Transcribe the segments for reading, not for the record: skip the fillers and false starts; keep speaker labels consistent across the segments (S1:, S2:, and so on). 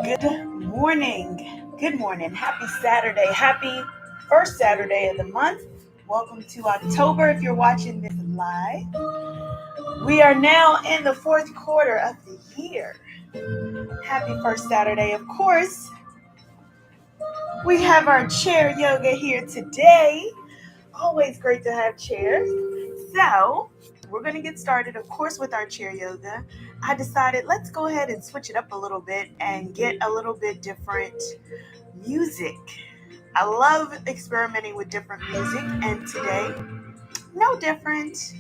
S1: Good morning. Good morning. Happy Saturday. Happy first Saturday of the month. Welcome to October if you're watching this live. We are now in the fourth quarter of the year. Happy first Saturday. Of course, we have our chair yoga here today. Always great to have chairs. So, we're going to get started, of course, with our chair yoga. I decided let's go ahead and switch it up a little bit and get a little bit different music. I love experimenting with different music, and today, no different.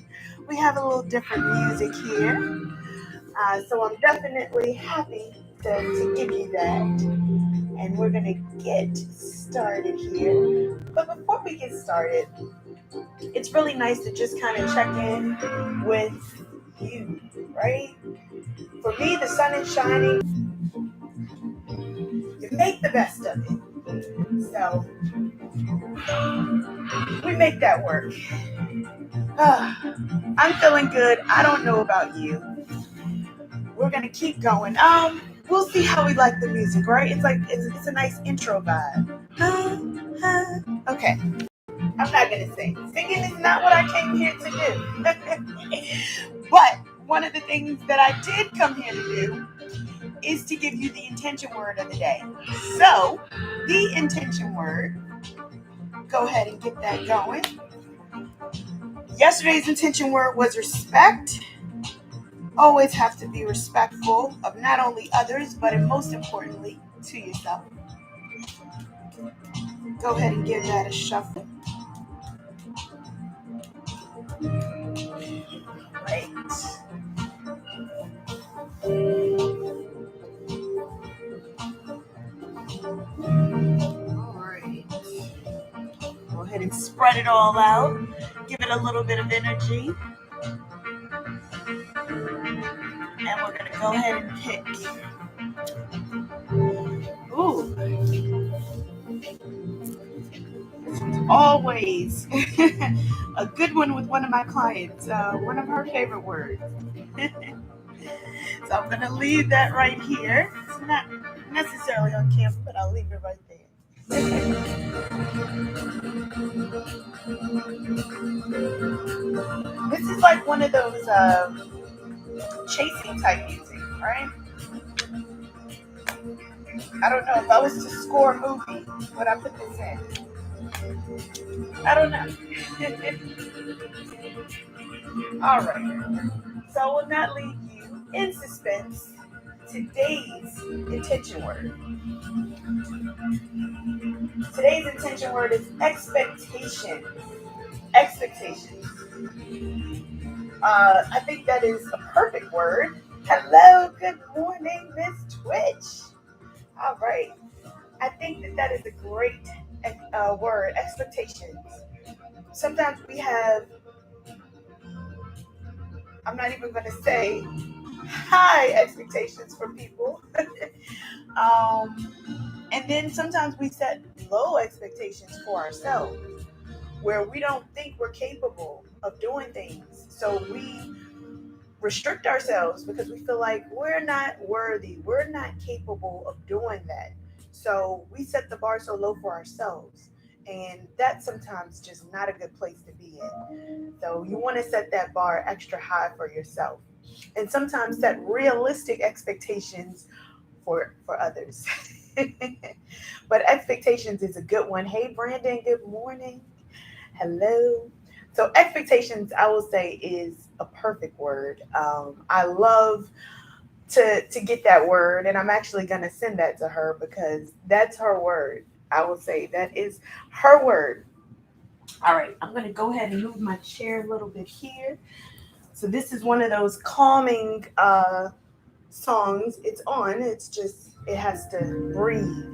S1: We have a little different music here. So I'm definitely happy to give you that. And we're going to get started here. But before we get started, it's really nice to just kind of check in with you, right? For me, the sun is shining. You make the best of it. So we make that work. I'm feeling good. I don't know about you. We're gonna keep going. We'll see how we like the music, right? It's a nice intro vibe. Okay, I'm not gonna sing. Singing is not what I came here to do. But one of the things that I did come here to do is to give you the intention word of the day. So, the intention word, go ahead and get that going. Yesterday's intention word was respect. Always have to be respectful of not only others, but most importantly, to yourself. Go ahead and give that a shuffle. Right. All right. Go ahead and spread it all out. Give it a little bit of energy. And we're going to go ahead and pick. Ooh. Always a good one with one of my clients, one of her favorite words. So I'm going to leave that right here. It's not necessarily on camera, but I'll leave it right there. This is like one of those chasing type music, right? I don't know if I was to score a movie, would I put this in? I don't know. All right. So I will not leave you in suspense. Today's intention word. Today's intention word is expectation. Expectations. I think that is a perfect word. Hello, good morning, Miss Twitch. All right. I think that is a great word, expectations. Sometimes we have, I'm not even going to say high expectations for people. And then sometimes we set low expectations for ourselves where we don't think we're capable of doing things. So we restrict ourselves because we feel like we're not worthy, we're not capable of doing that. So we set the bar so low for ourselves. And that's sometimes just not a good place to be in. So you want to set that bar extra high for yourself. And sometimes set realistic expectations for others. But expectations is a good one. Hey Brandon, good morning. Hello. So expectations, I will say, is a perfect word. I love to get that word, and I'm actually gonna send that to her because that's her word. I will say that is her word. All right, I'm gonna go ahead and move my chair a little bit here. So this is one of those calming songs. It's on. It's just it has to breathe.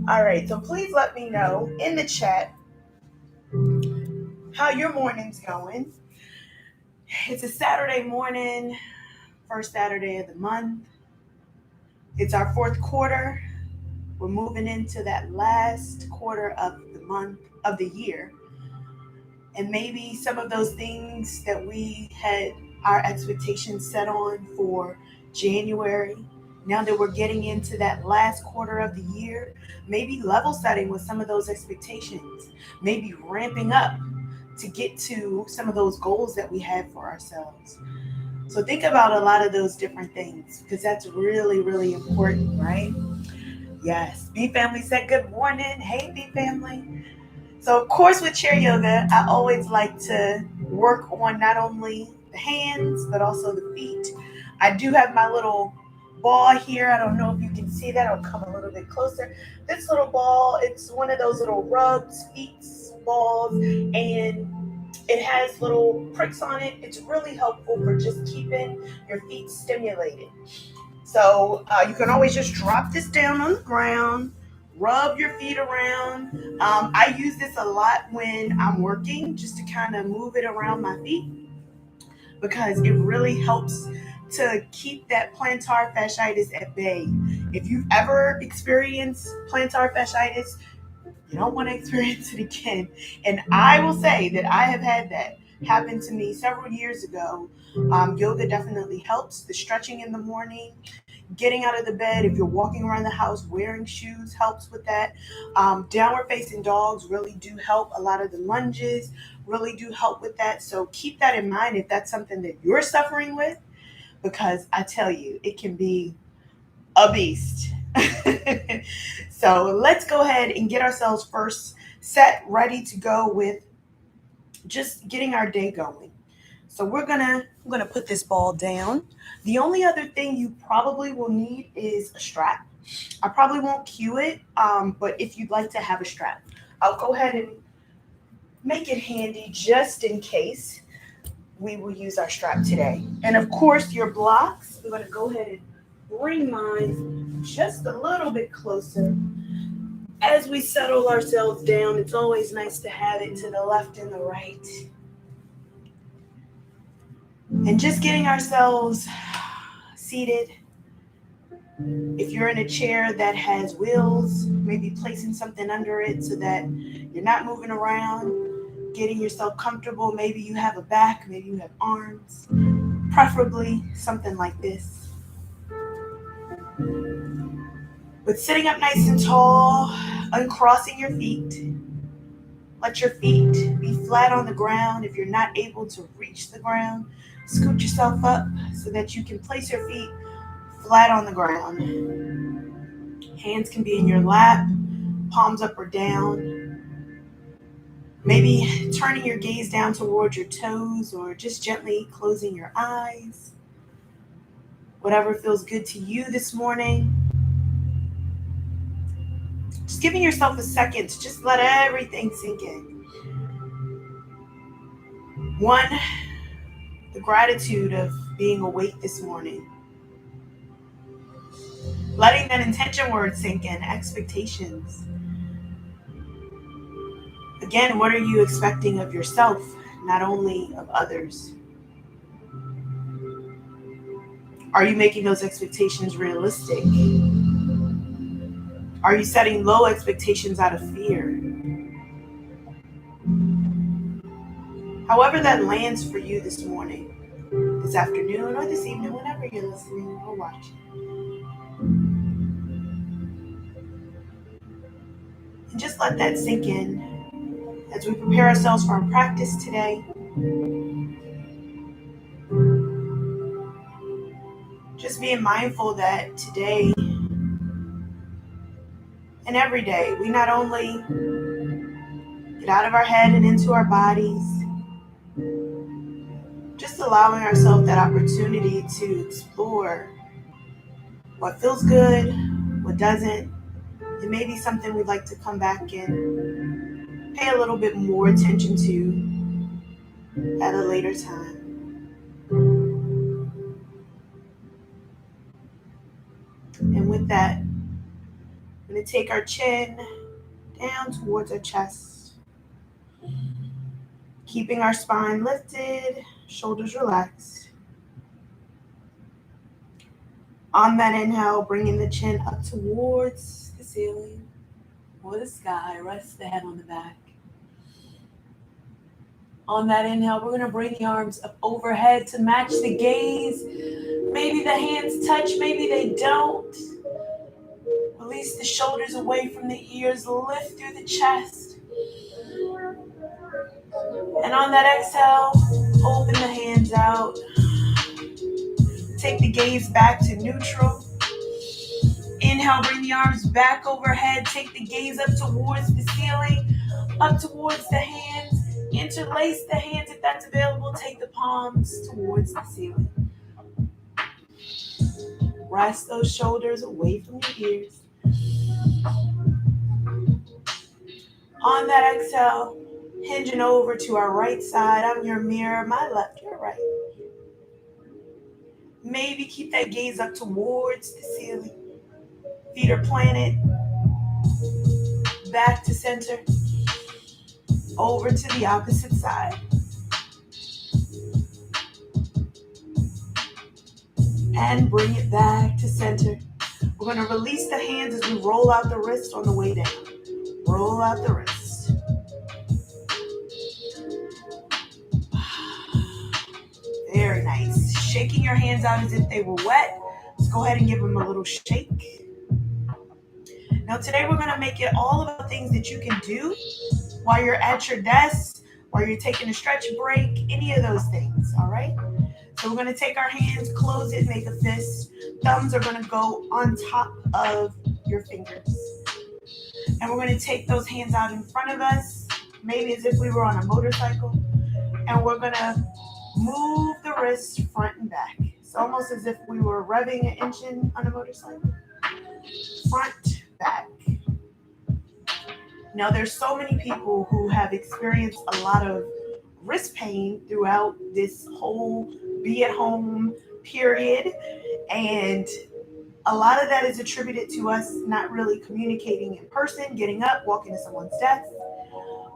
S1: All right, so please let me know in the chat how your morning's going. It's a Saturday morning, first Saturday of the month. It's our fourth quarter. We're moving into that last quarter of the month of the year. And maybe some of those things that we had our expectations set on for January, Now that we're getting into that last quarter of the year, maybe level setting with some of those expectations, maybe ramping up to get to some of those goals that we had for ourselves. So think about a lot of those different things because that's really, really important, right? Yes. B family said good morning. Hey, B family. So, of course, with chair yoga, I always like to work on not only the hands, but also the feet. I do have my little ball here. I don't know if you can see that. I'll come a little bit closer. This little ball, it's one of those little rubs, feet balls, and it has little pricks on it. It's really helpful for just keeping your feet stimulated. So you can always just drop this down on the ground, rub your feet around. I use this a lot when I'm working, just to kind of move it around my feet because it really helps to keep that plantar fasciitis at bay. If you've ever experienced plantar fasciitis, you don't want to experience it again. And I will say that I have had that happen to me several years ago. Yoga definitely helps. The stretching in the morning, getting out of the bed, if you're walking around the house, wearing shoes helps with that. Downward facing dogs really do help. A lot of the lunges really do help with that. So keep that in mind if that's something that you're suffering with, because I tell you, it can be a beast. So let's go ahead and get ourselves first set, ready to go with just getting our day going. So I'm gonna put this ball down. The only other thing you probably will need is a strap. I probably won't cue it, but if you'd like to have a strap, I'll go ahead and make it handy just in case we will use our strap today. And of course, your blocks, I'm gonna go ahead and bring mine just a little bit closer. As we settle ourselves down, it's always nice to have it to the left and the right. And just getting ourselves seated. If you're in a chair that has wheels, maybe placing something under it so that you're not moving around, getting yourself comfortable. Maybe you have a back, maybe you have arms, preferably something like this. But sitting up nice and tall, uncrossing your feet. Let your feet be flat on the ground. If you're not able to reach the ground, scoot yourself up so that you can place your feet flat on the ground. Hands can be in your lap, palms up or down. Maybe turning your gaze down towards your toes or just gently closing your eyes. Whatever feels good to you this morning. Just giving yourself a second to just let everything sink in. One, the gratitude of being awake this morning. Letting that intention word sink in, expectations. Again, what are you expecting of yourself, not only of others? Are you making those expectations realistic? Are you setting low expectations out of fear? However that lands for you this morning, this afternoon, or this evening, whenever you're listening or watching. And just let that sink in as we prepare ourselves for our practice today. Just being mindful that today and every day, we not only get out of our head and into our bodies, just allowing ourselves that opportunity to explore what feels good, what doesn't. It may be something we'd like to come back and pay a little bit more attention to at a later time. And with that, I'm going to take our chin down towards our chest, keeping our spine lifted, shoulders relaxed. On that inhale, bringing the chin up towards the ceiling or the sky, rest the head on the back. On that inhale, we're going to bring the arms up overhead to match the gaze. Maybe the hands touch, maybe they don't. Release the shoulders away from the ears, lift through the chest. And on that exhale, open the hands out. Take the gaze back to neutral. Inhale, bring the arms back overhead. Take the gaze up towards the ceiling, up towards the hands. Interlace the hands if that's available. Take the palms towards the ceiling. Rest those shoulders away from your ears. On that exhale, hinging over to our right side. I'm your mirror, my left, your right. Maybe keep that gaze up towards the ceiling. Feet are planted. Back to center. Over to the opposite side. And bring it back to center. We're going to release the hands as we roll out the wrist on the way down. Roll out the wrist. Very nice. Shaking your hands out as if they were wet. Let's go ahead and give them a little shake. Now today we're going to make it all about things that you can do while you're at your desk, while you're taking a stretch break, any of those things, all right? So we're going to take our hands, close it, make a fist. Thumbs are going to go on top of your fingers. And we're going to take those hands out in front of us, maybe as if we were on a motorcycle. And we're going to move the wrists front and back. It's almost as if we were revving an engine on a motorcycle. Front, back. Now, there's so many people who have experienced a lot of wrist pain throughout this whole be-at-home period. And a lot of that is attributed to us not really communicating in person, getting up, walking to someone's desk.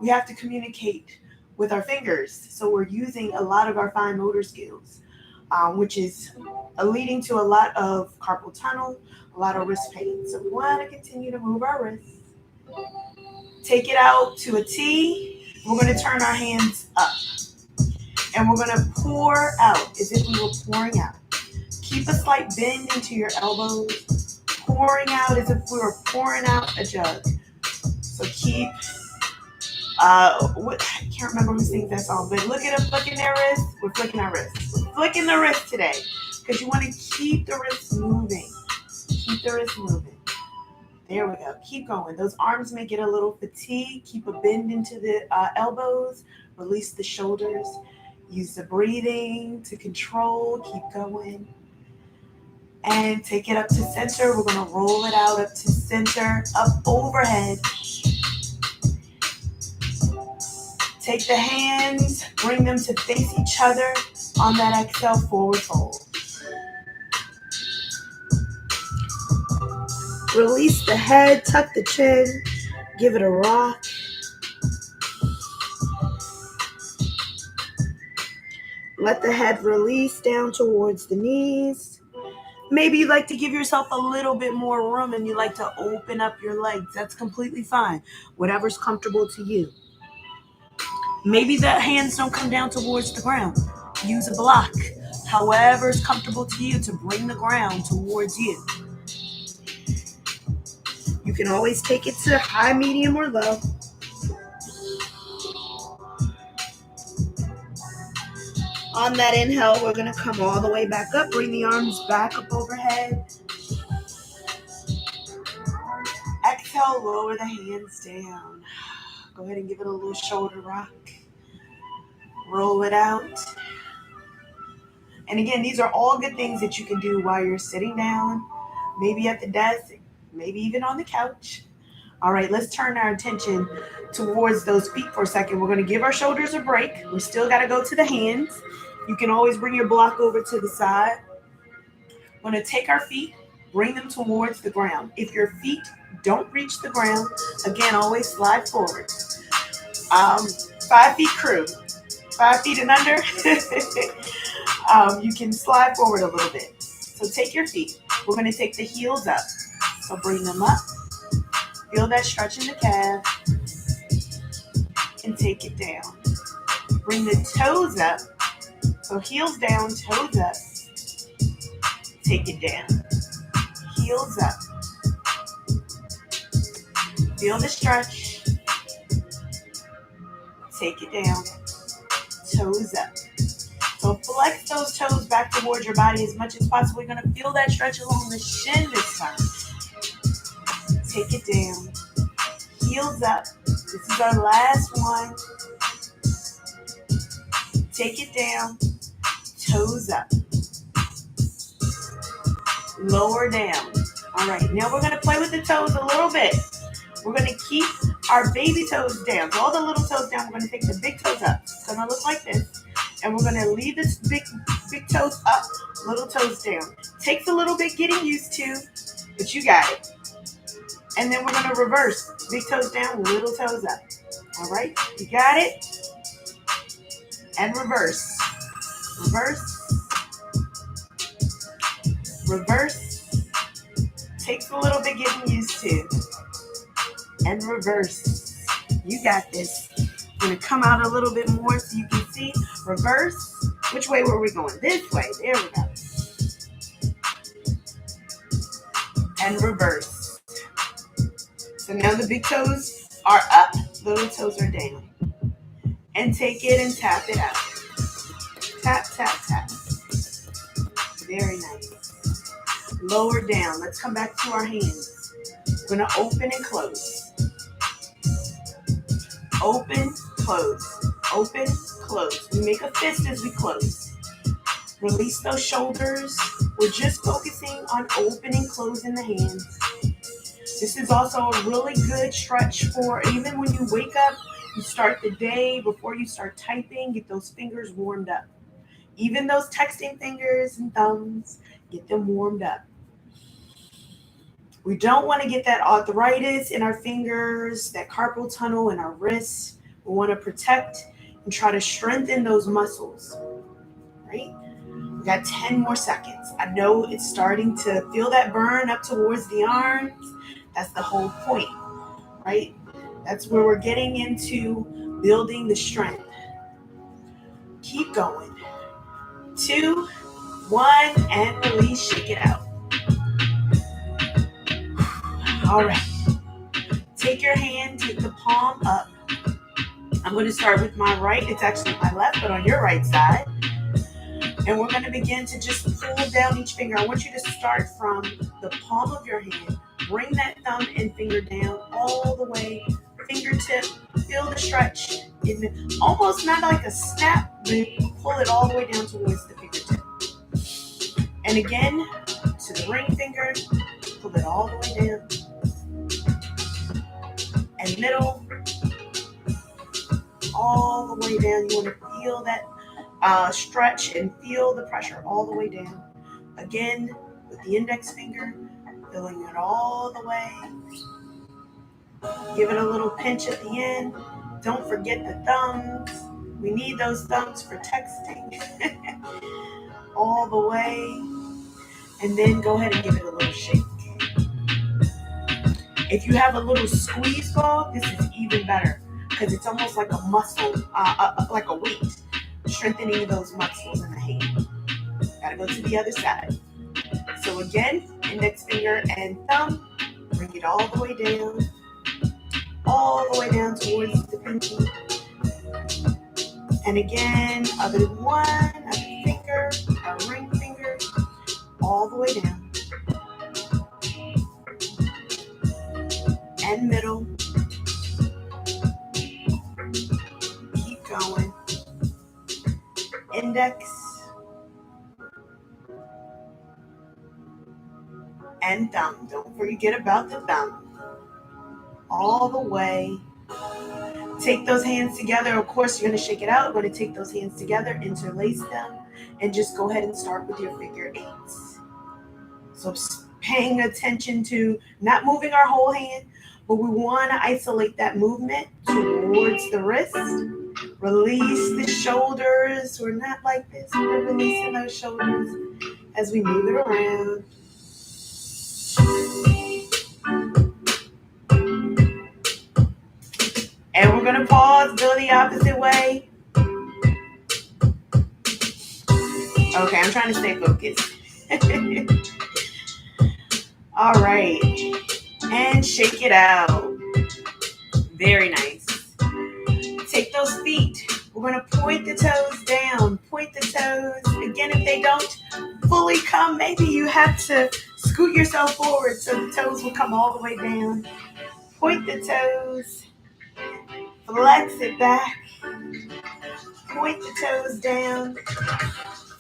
S1: We have to communicate with our fingers. So we're using a lot of our fine motor skills, which is leading to a lot of carpal tunnel, a lot of wrist pain. So we want to continue to move our wrists. Take it out to a T. We're going to turn our hands up. And we're going to pour out as if we were pouring out. Keep a slight bend into your elbows. Pouring out as if we were pouring out a jug. So keep, I can't remember who sings that song, but look at them flicking their wrist. We're flicking our wrist. We're flicking the wrist today because you want to keep the wrist moving. Keep the wrist moving. There we go. Keep going. Those arms may get a little fatigued. Keep a bend into the elbows. Release the shoulders. Use the breathing to control. Keep going. And take it up to center. We're going to roll it out up to center, up overhead. Take the hands, bring them to face each other. On that exhale, forward fold. Release the head, tuck the chin, give it a rock. Let the head release down towards the knees. Maybe you'd like to give yourself a little bit more room and you like to open up your legs. That's completely fine. Whatever's comfortable to you. Maybe the hands don't come down towards the ground. Use a block. However is comfortable to you to bring the ground towards you. You can always take it to high, medium, or low. On that inhale, we're going to come all the way back up. Bring the arms back up overhead. Exhale, lower the hands down. Go ahead and give it a little shoulder rock. Roll it out. And again, these are all good things that you can do while you're sitting down, maybe at the desk, maybe even on the couch. All right, let's turn our attention towards those feet for a second. We're going to give our shoulders a break. We still got to go to the hands. You can always bring your block over to the side. We're going to take our feet, bring them towards the ground. If your feet don't reach the ground, again, always slide forward. 5 feet crew. 5 feet and under. You can slide forward a little bit. So take your feet. We're going to take the heels up. So bring them up. Feel that stretch in the calf. And take it down. Bring the toes up. So heels down, toes up. take it down. Heels up. Feel the stretch. Take it down. Toes up. So flex those toes back towards your body as much as possible. You're going to feel that stretch along the shin this time. Take it down. Heels up. This is our last one. Take it down. Toes up. Lower down. All right, now we're going to play with the toes a little bit. We're going to keep our baby toes down. So all the little toes down. We're going to take the big toes up. It's going to look like this. And we're going to leave this big toes up, little toes down. Takes a little bit getting used to, but you got it. And then we're going to reverse. Big toes down, little toes up. All right, you got it. And reverse. Reverse. Reverse. Takes a little bit getting used to. And reverse. You got this. I'm going to come out a little bit more so you can see. Reverse. Which way were we going? This way. There we go. And reverse. So now the big toes are up. Little toes are down. And take it and tap it out. Tap, tap, tap. Very nice. Lower down. Let's come back to our hands. We're going to open and close. Open, close. Open, close. We make a fist as we close. Release those shoulders. We're just focusing on opening and closing the hands. This is also a really good stretch for even when you wake up, you start the day, before you start typing, get those fingers warmed up. Even those texting fingers and thumbs, get them warmed up. We don't want to get that arthritis in our fingers, that carpal tunnel in our wrists. We want to protect and try to strengthen those muscles, right? We got 10 more seconds. I know it's starting to feel that burn up towards the arms. That's the whole point, right? That's where we're getting into building the strength. Keep going. 2, 1, and release. Shake it out. All right. Take your hand, take the palm up. I'm going to start with my right. It's actually my left, but on your right side. And we're going to begin to just pull down each finger. I want you to start from the palm of your hand. Bring that thumb and finger down all the way. Fingertip. Feel the stretch. Almost not like a snap, but pull it all the way down towards the fingertip. And again, to the ring finger. Pull it all the way down. And middle, all the way down. You want to feel that stretch and feel the pressure all the way down. Again, with the index finger, filling it all the way. Give it a little pinch at the end. Don't forget the thumbs. We need those thumbs for texting. All the way. And then go ahead and give it a little shake. If you have a little squeeze ball, this is even better because it's almost like a muscle, like a weight, strengthening those muscles in the hand. Gotta go to the other side. So again, index finger and thumb, bring it all the way down towards the pinky. And again, other one, other finger, our ring finger, all the way down. And middle. Keep going. Index. And thumb. Don't forget about the thumb. All the way. Take those hands together. Of course, you're going to shake it out. You're going to take those hands together, interlace them, and just go ahead and start with your figure eights. So paying attention to not moving our whole hand, but we want to isolate that movement towards the wrist. Release the shoulders. We're not like this. We're releasing those shoulders as we move it around. And we're going to pause, go the opposite way. Okay, I'm trying to stay focused. All right. And shake it out. Very nice. Take those feet. We're going to point the toes down. Point the toes. Again, if they don't fully come, maybe you have to scoot yourself forward so the toes will come all the way down. Point the toes. Flex it back. Point the toes down.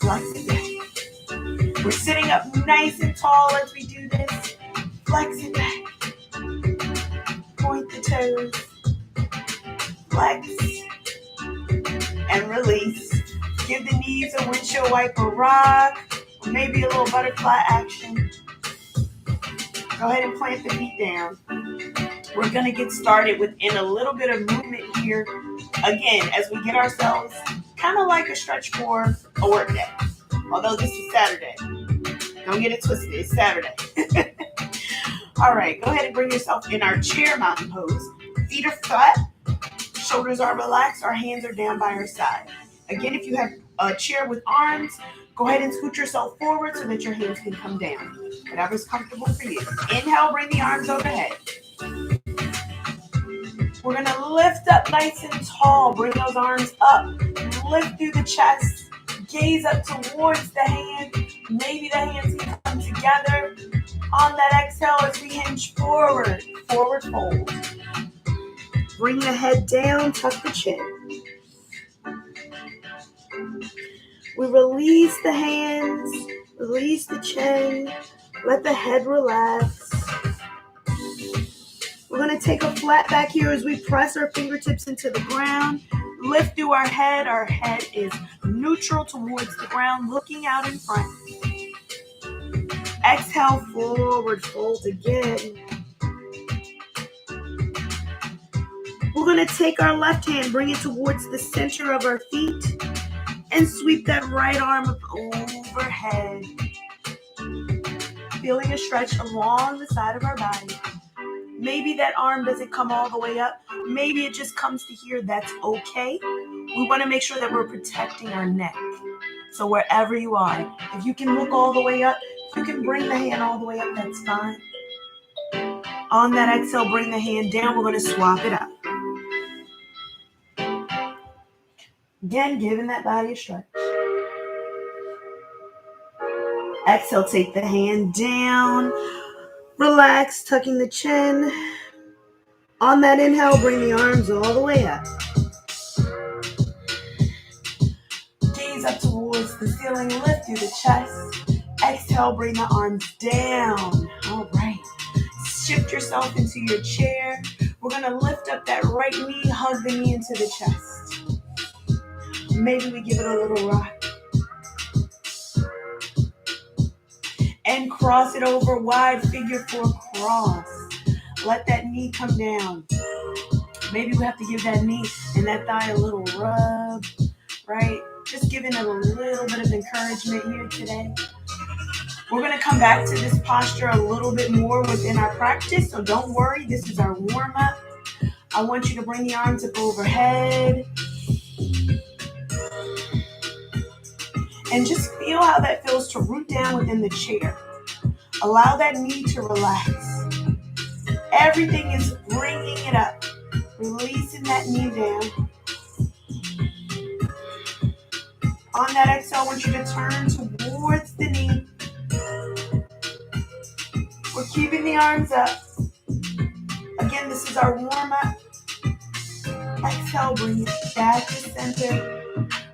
S1: Flex it back. We're sitting up nice and tall as we do this. Flex it back. Point the toes. Flex. And release. Give the knees a windshield wiper rock, or maybe a little butterfly action. Go ahead and plant the feet down. We're going to get started within a little bit of movement here. Again, as we get ourselves kind of like a stretch for a work day. Although this is Saturday. Don't get it twisted. It's Saturday. All right. Go ahead and bring yourself in our chair mountain pose. Feet are flat. Shoulders are relaxed. Our hands are down by our side. Again, if you have a chair with arms, go ahead and scoot yourself forward so that your hands can come down. Whatever's comfortable for you. Inhale, bring the arms overhead. We're going to lift up nice and tall. Bring those arms up. Lift through the chest. Gaze up towards the hand. Maybe the hands can come together. On that exhale as we hinge forward. Forward fold. Bring the head down. Tuck the chin. We release the hands. Release the chin. Let the head relax. We're going to take a flat back here as we press our fingertips into the ground. Lift through our head. Our head is neutral towards the ground, looking out in front. Exhale, forward fold again. We're going to take our left hand, bring it towards the center of our feet, and sweep that right arm up overhead. Feeling a stretch along the side of our body. Maybe that arm doesn't come all the way up. Maybe it just comes to here. That's okay. We want to make sure that we're protecting our neck. So wherever you are, if you can look all the way up, if you can bring the hand all the way up, that's fine. On that exhale, bring the hand down. We're going to swap it up. Again, giving that body a stretch. Exhale, take the hand down. Relax, tucking the chin. On that inhale, bring the arms all the way up. Gaze up towards the ceiling, lift through the chest. Exhale, bring the arms down. All right. Shift yourself into your chair. We're going to lift up that right knee, hug the knee into the chest. Maybe we give it a little rock. And cross it over, wide figure four cross. Let that knee come down. Maybe we have to give that knee and that thigh a little rub, right? Just giving it a little bit of encouragement here today. We're going to come back to this posture a little bit more within our practice, so don't worry. This is our warm-up. I want you to bring the arms up overhead. And just feel how that feels to root down within the chair. Allow that knee to relax. Everything is bringing it up. Releasing that knee down. On that exhale, I want you to turn towards the knee. We're keeping the arms up. Again, this is our warm-up. Exhale, bring it back to center.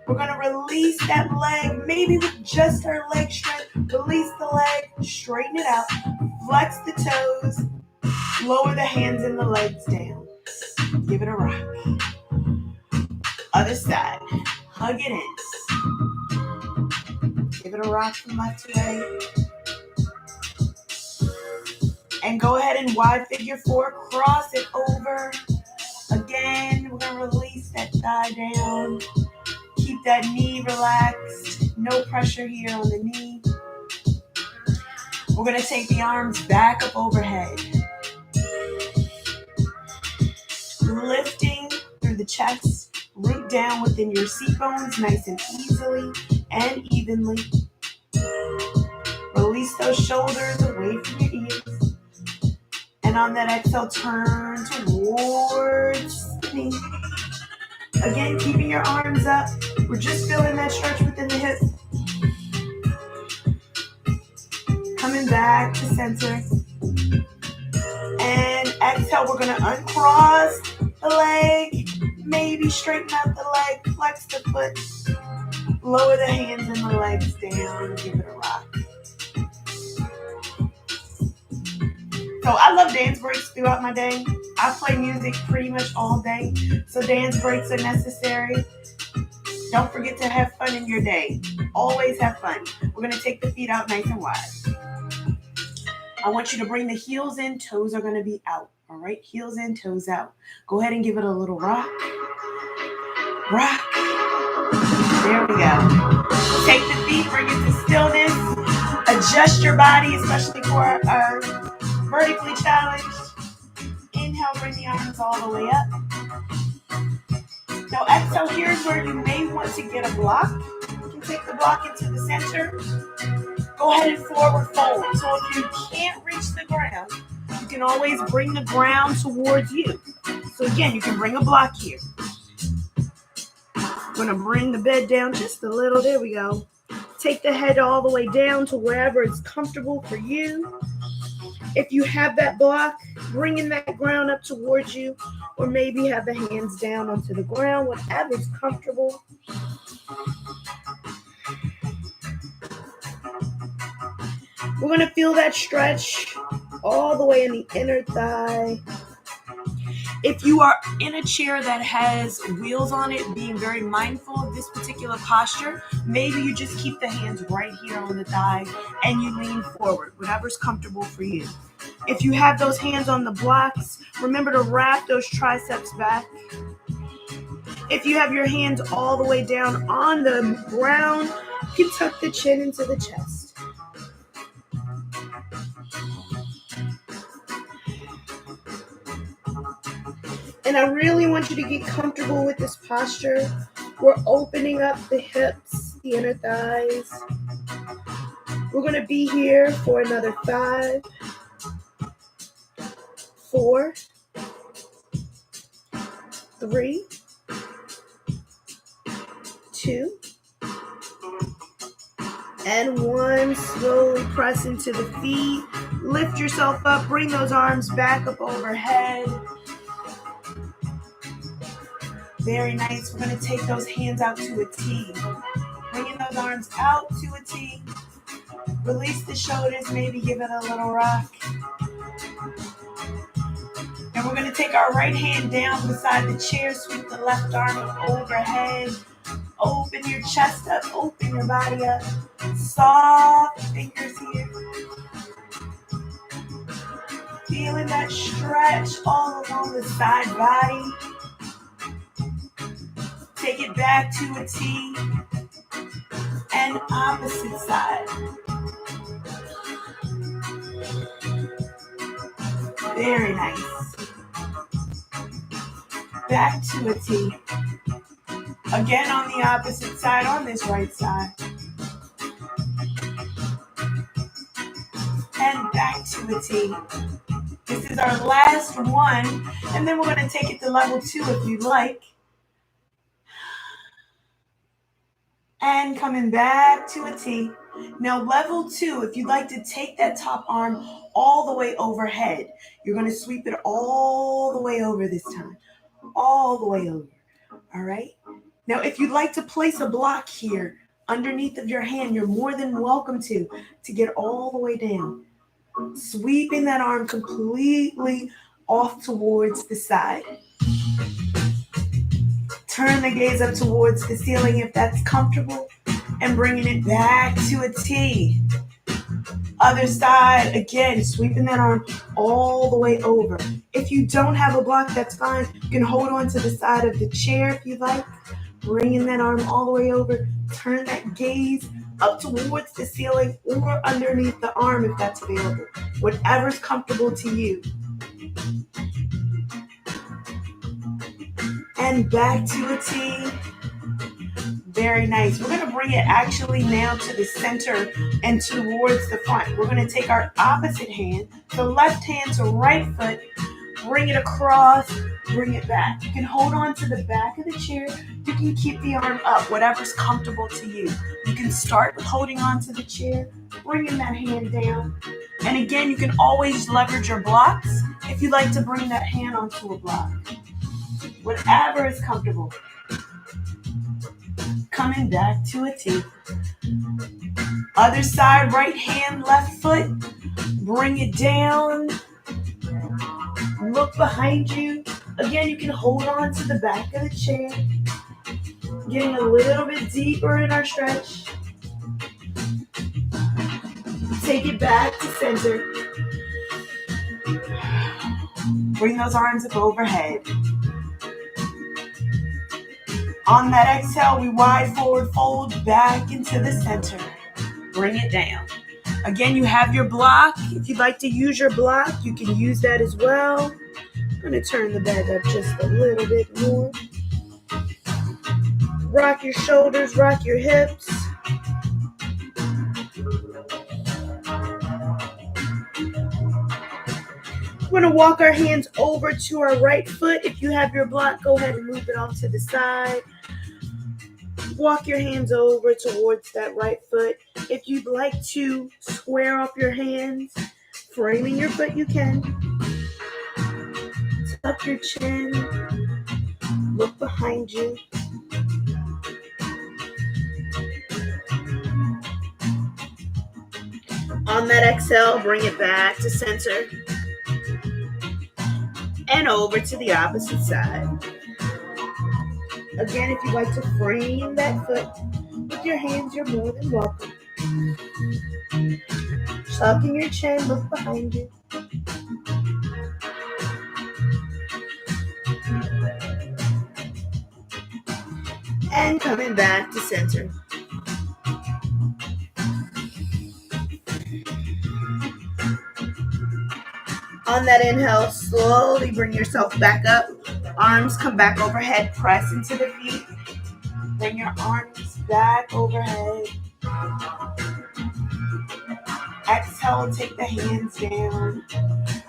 S1: We're going to release that leg, maybe with just our leg strength. Release the leg, straighten it out, flex the toes, lower the hands and the legs down. Give it a rock. Other side, hug it in. Give it a rock from left to right. And go ahead and wide figure four, cross it over. Again, we're going to release that thigh down. Keep that knee relaxed. No pressure here on the knee. We're going to take the arms back up overhead. Lifting through the chest. Root down within your seat bones nice and easily and evenly. those shoulders away from your ears. And on that exhale, turn towards the knee. Again, keeping your arms up. We're just feeling that stretch within the hips. Coming back to center. And exhale, we're going to uncross the leg. Maybe straighten out the leg, flex the foot. Lower the hands and the legs down. Give it a rock. So I love dance breaks throughout my day. I play music pretty much all day. So dance breaks are necessary. Don't forget to have fun in your day. Always have fun. We're going to take the feet out nice and wide. I want you to bring the heels in. Toes are going to be out. All right? Heels in, toes out. Go ahead and give it a little rock. Rock. There we go. Take the feet, bring it to stillness. Adjust your body, especially for our vertically challenged. Inhale, bring the arms all the way up. Now exhale, here's where you may want to get a block. You can take the block into the center. Go ahead and forward fold. So if you can't reach the ground, you can always bring the ground towards you. So again, you can bring a block here. I'm going to bring the bed down just a little. There we go. Take the head all the way down to wherever it's comfortable for you. If you have that block, bringing that ground up towards you, or maybe have the hands down onto the ground, whatever's comfortable. We're going to feel that stretch all the way in the inner thigh. If you are in a chair that has wheels on it, being very mindful of this particular posture, maybe you just keep the hands right here on the thigh and you lean forward, whatever's comfortable for you. If you have those hands on the blocks, remember to wrap those triceps back. If you have your hands all the way down on the ground, you can tuck the chin into the chest. And I really want you to get comfortable with this posture. We're opening up the hips, the inner thighs. We're going to be here for another 5, 4, 3, 2, and 1. Slowly press into the feet. Lift yourself up. Bring those arms back up overhead. Very nice. We're going to take those hands out to a T. Bringing those arms out to a T. Release the shoulders. Maybe give it a little rock. And we're going to take our right hand down beside the chair. Sweep the left arm overhead. Open your chest up. Open your body up. Soft fingers here. Feeling that stretch all along the side body. Take it back to a T and opposite side. Very nice. Back to a T. Again on the opposite side on this right side. And back to a T. This is our last one. And then we're going to take it to level 2 if you'd like. And coming back to a T. Now level 2, if you'd like to take that top arm all the way overhead, you're going to sweep it all the way over this time. All the way over. All right? Now if you'd like to place a block here underneath of your hand, you're more than welcome to get all the way down. Sweeping that arm completely off towards the side. Turn the gaze up towards the ceiling if that's comfortable, and bringing it back to a T. Other side, again, sweeping that arm all the way over. If you don't have a block, that's fine. You can hold on to the side of the chair if you like. Bringing that arm all the way over. Turn that gaze up towards the ceiling or underneath the arm if that's available. Whatever's comfortable to you. And back to a T. Very nice. We're going to bring it actually now to the center and towards the front. We're going to take our opposite hand, the left hand to right foot, bring it across, bring it back. You can hold on to the back of the chair. You can keep the arm up, whatever's comfortable to you. You can start with holding on to the chair, bringing that hand down. And again, you can always leverage your blocks if you like to bring that hand onto a block. Whatever is comfortable. Coming back to a T. Other side, right hand, left foot. Bring it down. Look behind you. Again, you can hold on to the back of the chair. Getting a little bit deeper in our stretch. Take it back to center. Bring those arms up overhead. On that exhale, we wide forward fold back into the center. Bring it down. Again, you have your block. If you'd like to use your block, you can use that as well. I'm going to turn the bag up just a little bit more. Rock your shoulders, rock your hips. We're going to walk our hands over to our right foot. If you have your block, go ahead and move it off to the side. Walk your hands over towards that right foot. If you'd like to square up your hands, framing your foot, you can. Tuck your chin. Look behind you. On that exhale, bring it back to center. And over to the opposite side. Again, if you'd like to frame that foot with your hands, you're more than welcome. Tucking your chin, look behind you. And coming back to center. On that inhale, slowly bring yourself back up. Arms come back overhead, press into the feet. Bring your arms back overhead. Exhale, take the hands down.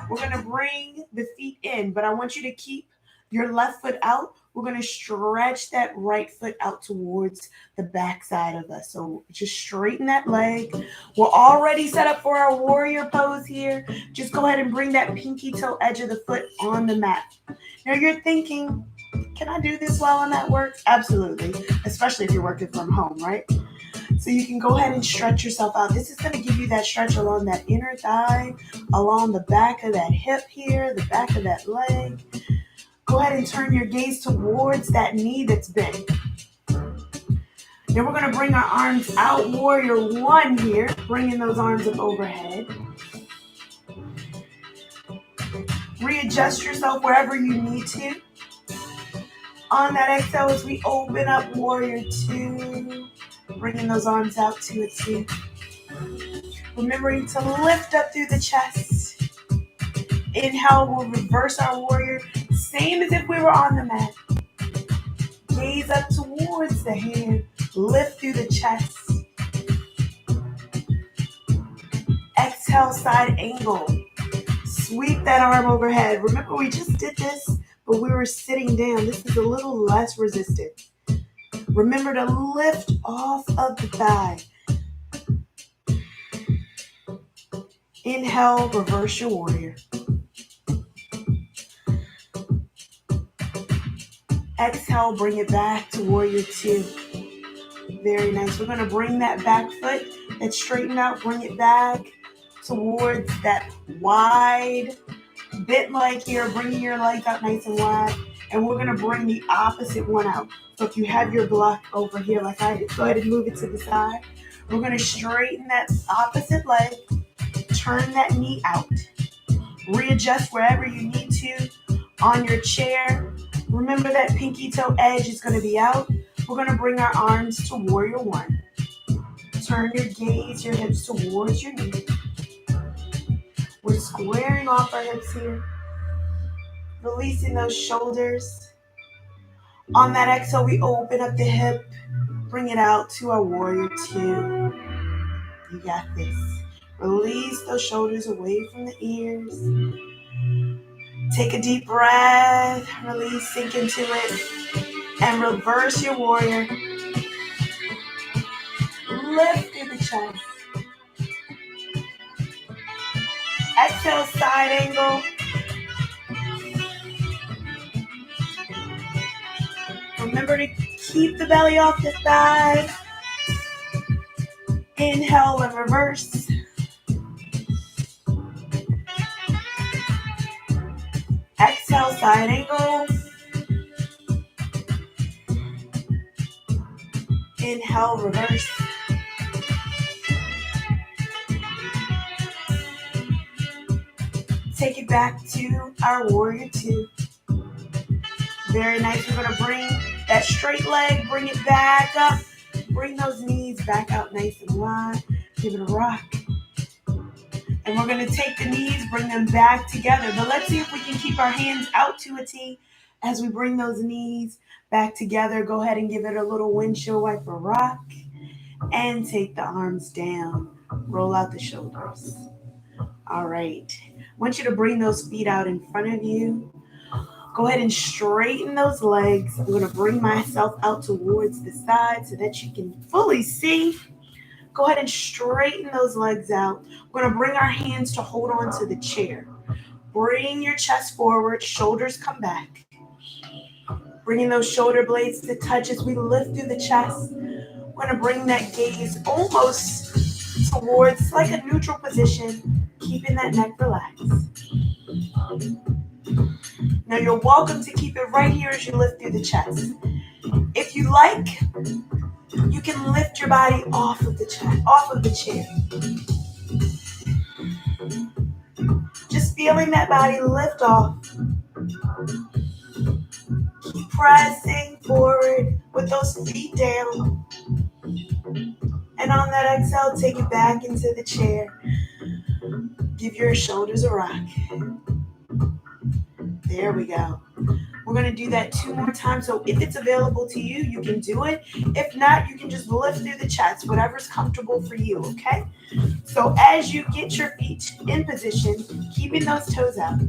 S1: We're going to bring the feet in, but I want you to keep your left foot out. We're going to stretch that right foot out towards the back side of us. So just straighten that leg. We're already set up for our warrior pose here. Just go ahead and bring that pinky toe edge of the foot on the mat. Now you're thinking, can I do this while I'm at work? Absolutely, especially if you're working from home, right? So you can go ahead and stretch yourself out. This is going to give you that stretch along that inner thigh, along the back of that hip here, the back of that leg. Go ahead and turn your gaze towards that knee that's bent. Then we're going to bring our arms out, warrior one here, bringing those arms up overhead. Readjust yourself wherever you need to. On that exhale, as we open up, warrior two, bringing those arms out to a two. Remembering to lift up through the chest. Inhale, we'll reverse our warrior. Same as if we were on the mat. Gaze up towards the hand. Lift through the chest. Exhale, side angle. Sweep that arm overhead. Remember, we just did this, but we were sitting down. This is a little less resistant. Remember to lift off of the thigh. Inhale, reverse your warrior. Exhale, bring it back to warrior two. Very nice. We're going to bring that back foot that's straightened out, bring it back towards that wide bent leg here, bringing your legs out nice and wide. And we're going to bring the opposite one out. So if you have your block over here, like I did, go ahead and move it to the side. We're going to straighten that opposite leg, turn that knee out. Readjust wherever you need to on your chair. Remember that pinky toe edge is going to be out. We're going to bring our arms to warrior one. Turn your gaze, your hips towards your knee. We're squaring off our hips here. Releasing those shoulders. On that exhale, we open up the hip. Bring it out to our warrior two. You got this. Release those shoulders away from the ears. Take a deep breath. Release, sink into it. And reverse your warrior. Lift through the chest. Exhale, side angle. Remember to keep the belly off the thigh. Inhale and reverse. Exhale, side angle. Inhale, reverse. Take it back to our warrior two. Very nice. We're going to bring that straight leg, bring it back up. Bring those knees back out nice and wide. Give it a rock. And we're going to take the knees, bring them back together. But let's see if we can keep our hands out to a T as we bring those knees back together. Go ahead and give it a little windshield wiper rock. And take the arms down. Roll out the shoulders. All right. I want you to bring those feet out in front of you. Go ahead and straighten those legs. I'm going to bring myself out towards the side so that you can fully see. Go ahead and straighten those legs out. We're going to bring our hands to hold on to the chair. Bring your chest forward. Shoulders come back. Bringing those shoulder blades to touch as we lift through the chest. We're going to bring that gaze almost towards like a neutral position, keeping that neck relaxed. Now you're welcome to keep it right here as you lift through the chest. If you like, you can lift your body off of the chair. Just feeling that body lift off. Keep pressing forward with those feet down. And on that exhale, take it back into the chair. Give your shoulders a rock. There we go. We're going to do that 2 more times. So if it's available to you, you can do it. If not, you can just lift through the chest, whatever's comfortable for you, okay? So as you get your feet in position, keeping those toes out,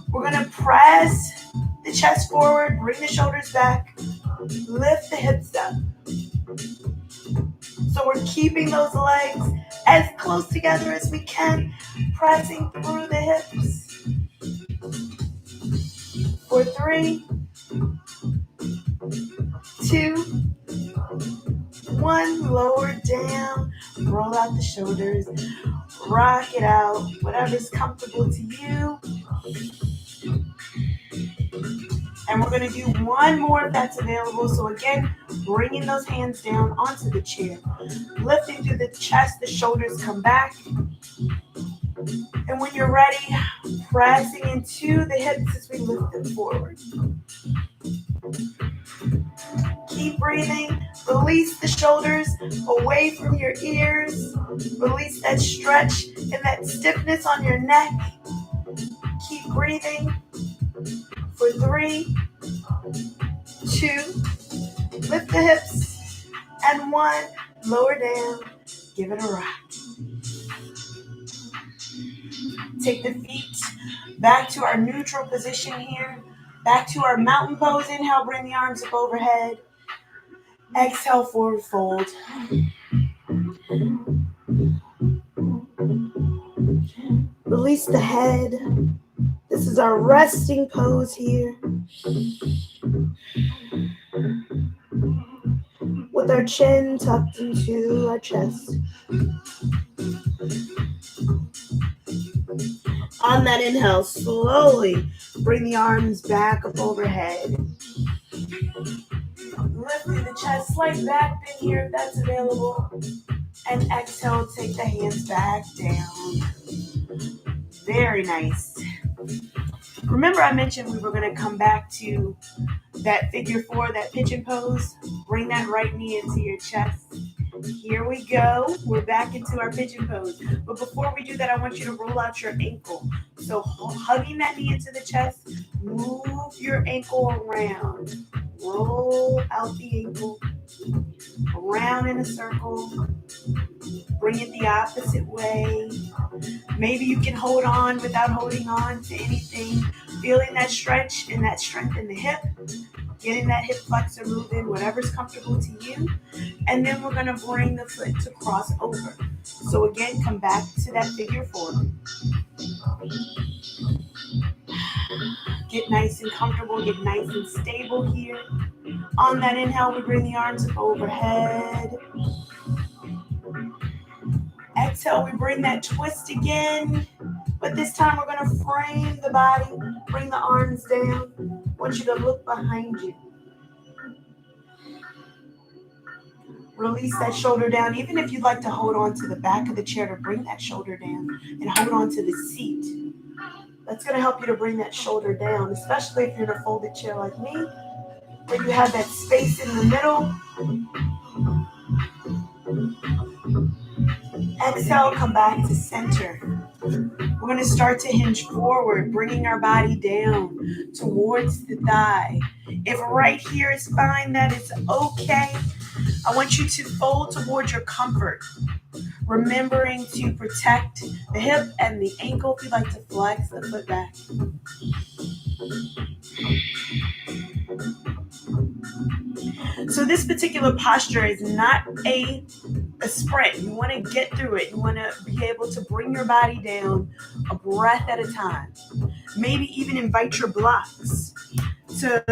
S1: we're going to press the chest forward, bring the shoulders back, lift the hips up. So we're keeping those legs as close together as we can, pressing through the hips. For 3, 2, 1, lower down, roll out the shoulders, rock it out, whatever's comfortable to you. And we're going to do 1 more if that's available. So again, bringing those hands down onto the chair, lifting through the chest, the shoulders come back. And when you're ready, pressing into the hips as we lift them forward. Keep breathing. Release the shoulders away from your ears. Release that stretch and that stiffness on your neck. Keep breathing. For 3, 2, lift the hips. And 1, lower down. Give it a rock. Take the feet back to our neutral position here. Back to our mountain pose. Inhale, bring the arms up overhead. Exhale, forward fold. Release the head. This is our resting pose here. With our chin tucked into our chest. On that inhale, slowly bring the arms back up overhead. Lift through the chest, slight back bend here if that's available. And exhale, take the hands back down. Very nice. Remember I mentioned we were going to come back to that figure 4, that pigeon pose. Bring that right knee into your chest. Here we go. We're back into our pigeon pose. But before we do that, I want you to roll out your ankle. So hugging that knee into the chest, move your ankle around. Roll out the ankle. Around in a circle. Bring it the opposite way. Maybe you can hold on without holding on to anything. Feeling that stretch and that strength in the hip. Getting that hip flexor moving, whatever's comfortable to you. And then we're going to bring the foot to cross over. So again, come back to that figure four. Get nice and comfortable, get nice and stable here. On that inhale, we bring the arms up overhead. Exhale, we bring that twist again. But this time we're going to frame the body, bring the arms down. I want you to look behind you. Release that shoulder down. Even if you'd like to hold on to the back of the chair to bring that shoulder down and hold on to the seat. That's going to help you to bring that shoulder down, especially if you're in a folded chair like me, where you have that space in the middle. Exhale, come back to center. We're going to start to hinge forward, bringing our body down towards the thigh. If right here is fine, that is okay. I want you to fold towards your comfort, remembering to protect the hip and the ankle if you'd like to flex the foot back. So this particular posture is not a sprint. You want to get through it. You want to be able to bring your body down a breath at a time. Maybe even invite your blocks to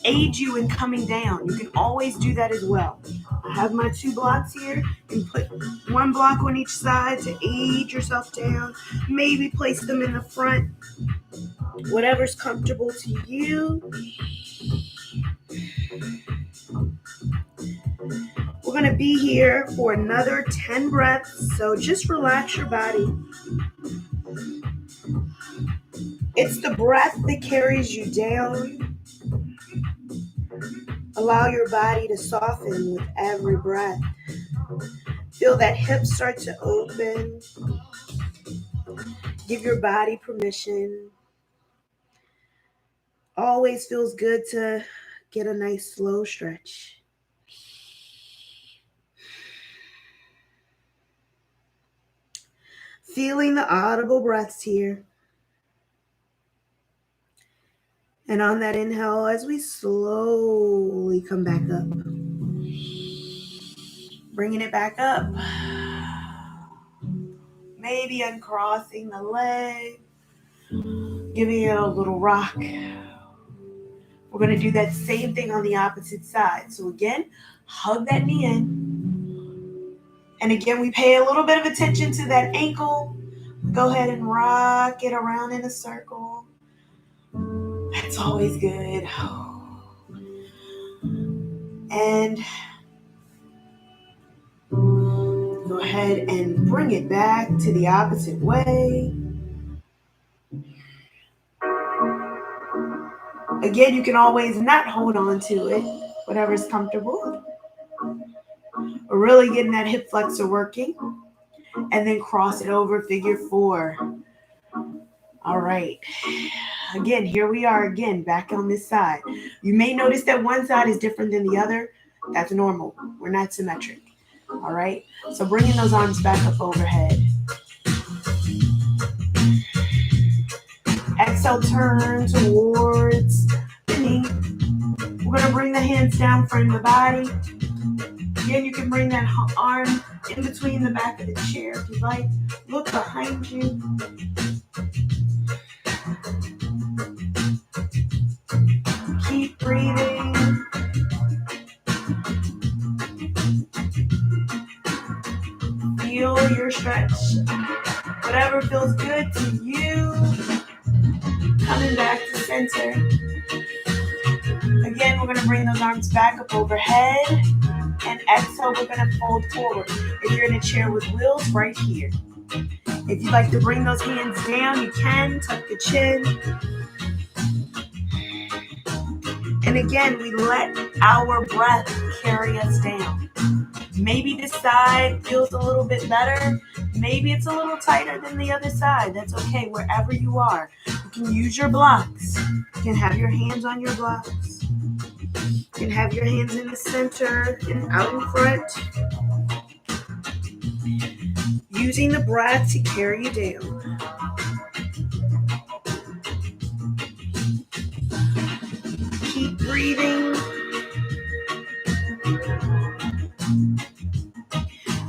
S1: aid you in coming down. You can always do that as well. I have my 2 blocks here. You can put 1 block on each side to aid yourself down. Maybe place them in the front. Whatever's comfortable to you. We're going to be here for another 10 breaths, so just relax your body. It's the breath that carries you down. Allow your body to soften with every breath. Feel that hip start to open. Give your body permission. Always feels good to get a nice slow stretch. Feeling the audible breaths here. And on that inhale, as we slowly come back up. Bringing it back up. Maybe uncrossing the leg. Giving it a little rock. We're going to do that same thing on the opposite side. So again, hug that knee in. And again, we pay a little bit of attention to that ankle. Go ahead and rock it around in a circle. That's always good. And go ahead and bring it back to the opposite way. Again, you can always not hold on to it, whatever's comfortable. We're really getting that hip flexor working. And then cross it over, figure 4. All right. Again, here we are again, back on this side. You may notice that one side is different than the other. That's normal. We're not symmetric. All right. So bringing those arms back up overhead. Exhale, turn towards the knee. We're going to bring the hands down, frame the body. Again, you can bring that arm in between the back of the chair if you'd like. Look behind you. Keep breathing. Feel your stretch. Whatever feels good to you. Coming back to center. Again, we're going to bring those arms back up overhead. And exhale, we're going to fold forward. If you're in a chair with wheels, right here. If you'd like to bring those hands down, you can. Tuck the chin. And again, we let our breath carry us down. Maybe this side feels a little bit better. Maybe it's a little tighter than the other side. That's okay, wherever you are. You can use your blocks. You can have your hands on your blocks. can have your hands in the center and out in front. Using the breath to carry you down. Keep breathing.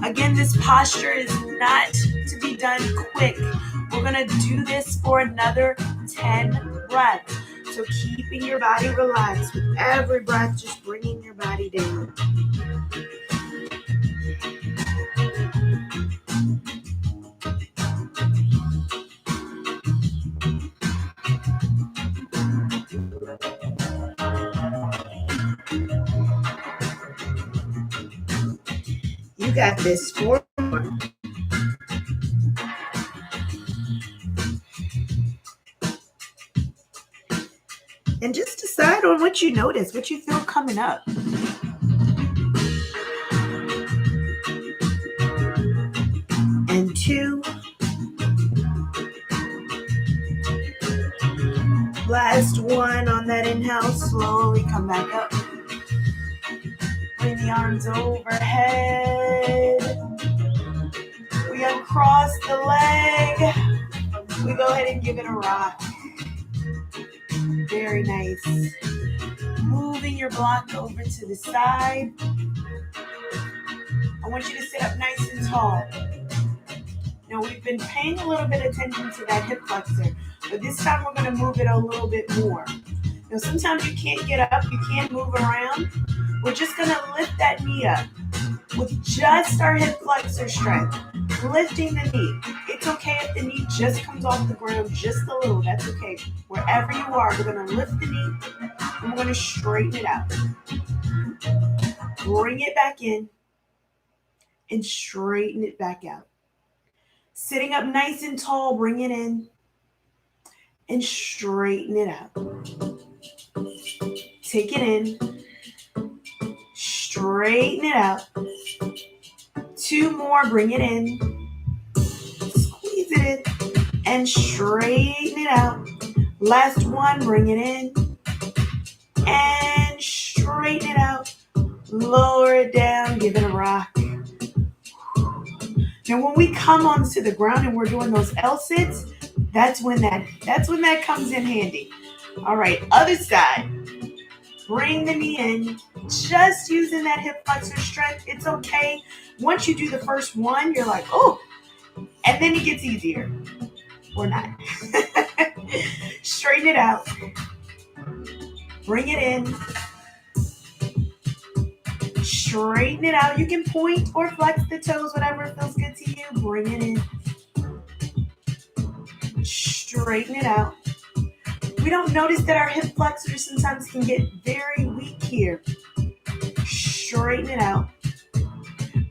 S1: Again, this posture is not to be done quick. We're going to do this for another 10 breaths. So keeping your body relaxed with every breath, just bringing your body down. You got this. 4 more. And just decide on what you notice, what you feel coming up. And 2. Last one on that inhale. Slowly come back up. Bring the arms overhead. We uncross the leg. We go ahead and give it a rock. Very nice. Moving your block over to the side. I want you to sit up nice and tall. Now we've been paying a little bit of attention to that hip flexor, but this time we're going to move it a little bit more. Now sometimes you can't get up, you can't move around. We're just going to lift that knee up with just our hip flexor strength. Lifting the knee. It's okay if the knee just comes off the ground just a little. That's okay. Wherever you are, we're going to lift the knee and we're going to straighten it out. Bring it back in and straighten it back out. Sitting up nice and tall, bring it in and straighten it out. Take it in, straighten it out. 2 more, bring it in, squeeze it in, and straighten it out. Last one, bring it in, and straighten it out. Lower it down, give it a rock. Now when we come onto the ground and we're doing those L-sits, that's when that comes in handy. All right, other side. Bring the knee in, just using that hip flexor strength. It's okay. Once you do the first one, you're like, oh, and then it gets easier. Or not. Straighten it out. Bring it in. Straighten it out. You can point or flex the toes, whatever feels good to you. Bring it in. Straighten it out. We don't notice that our hip flexors sometimes can get very weak here. Straighten it out.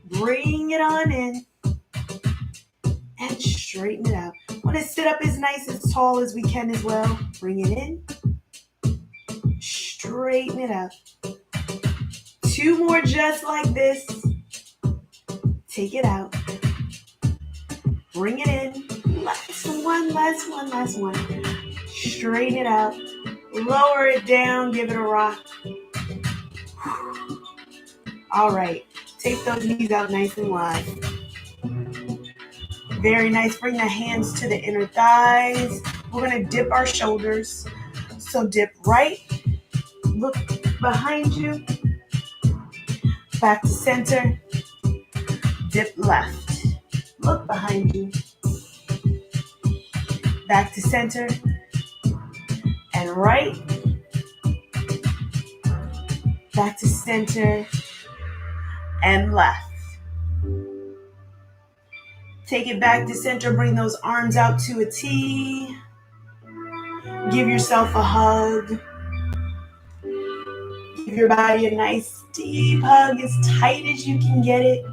S1: Bring it on in. And straighten it out. Want to sit up as nice as tall as we can as well. Bring it in. Straighten it out. 2 more just like this. Take it out. Bring it in. Last one. Straighten it out. Lower it down. Give it a rock. All right. Take those knees out nice and wide. Very nice. Bring the hands to the inner thighs. We're going to dip our shoulders. So dip right. Look behind you. Back to center. Dip left. Look behind you. Back to center. And right. Back to center. And left. Take it back to center. Bring those arms out to a T. Give yourself a hug. Give your body a nice deep hug, as tight as you can get it.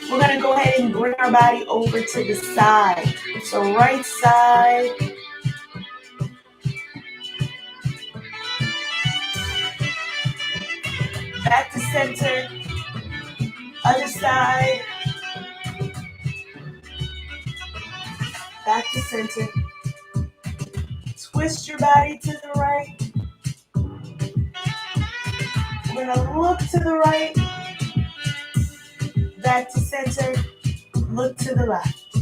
S1: We're going to go ahead and bring our body over to the side. So right side. Back to center. Other side. Back to center. Twist your body to the right. We're going to look to the right, back to center, look to the left.